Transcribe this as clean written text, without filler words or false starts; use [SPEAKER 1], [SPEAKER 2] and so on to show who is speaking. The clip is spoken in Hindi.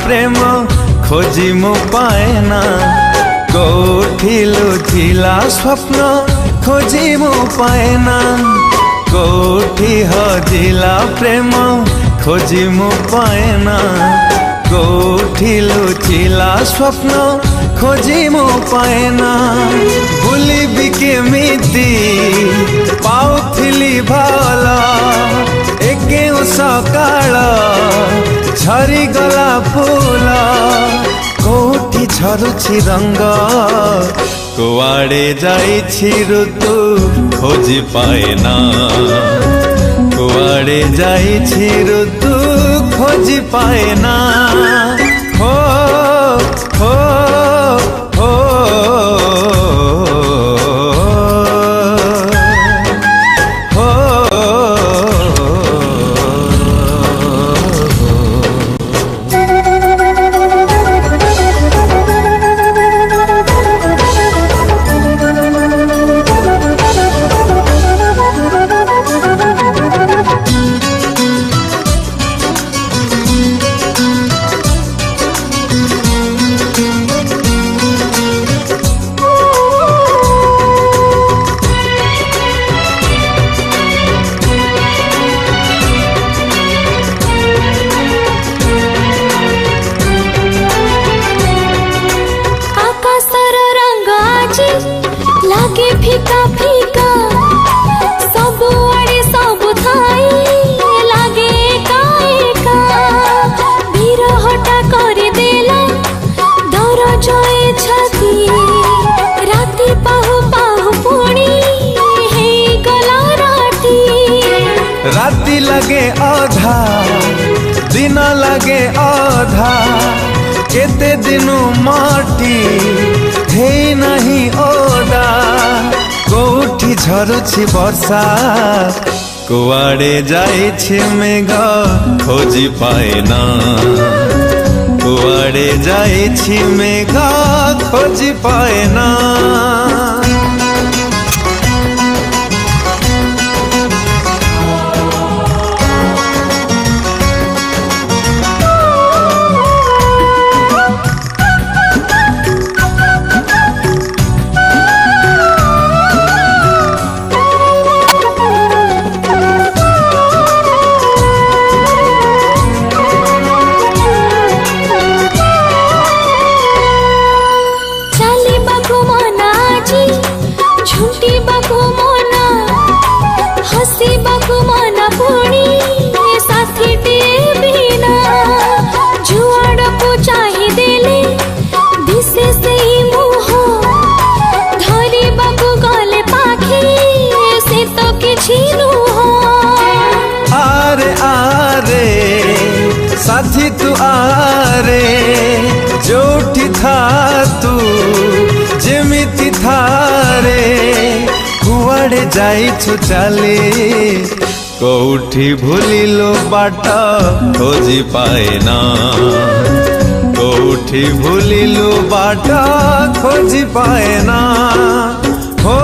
[SPEAKER 1] प्रेम खोजी मु पाएना, कोठी लुचिला स्वप्न खोजी मु पाएना, कोठी हजिला प्रेम खोजी मु पाएना, कोठी लुचिला स्वप्न खोजी मु पाएना। भूलिबी केमिति पाउथिली भला एके सकाळ झरी गला फूल, कोठी झरुछि रंग कुआड़े जाइछि ऋतु खोजी पाएना, कुआड़े जाइछि ऋतु खोजी पाएना। हो हो हो
[SPEAKER 2] लागे फीका फीका सबु आड़े सबु थाई लागे एका बिरहटा करे देला दर जए छाती राती पाहु पाहु पुणी हे गला राती।
[SPEAKER 1] राती लगे आधा दिन लगे आधा, केते दिनु माटी हे नहीं ओडा, कोठी झरुछि वर्षा कुआड़े जाइछि मेघ खोजी पाएना, कुआड़े जाइछि मेघ खोजी पाएना।
[SPEAKER 2] झुंटी बाकु मना हसी बाकु मना पुणी साथी टे बिना जुआड़ को चाही देले दिसे से मुह धरी बाकु गले पाखी से तो किछि नुह।
[SPEAKER 1] आरे आरे साथी तू आरे, जोठी था तू जेमिति थारे कुआड़े जाइछु चाली, कोठी भूलिलो बाट खोजी पाएना, कोठी भूलिलो बाट खोजी पाएना। हो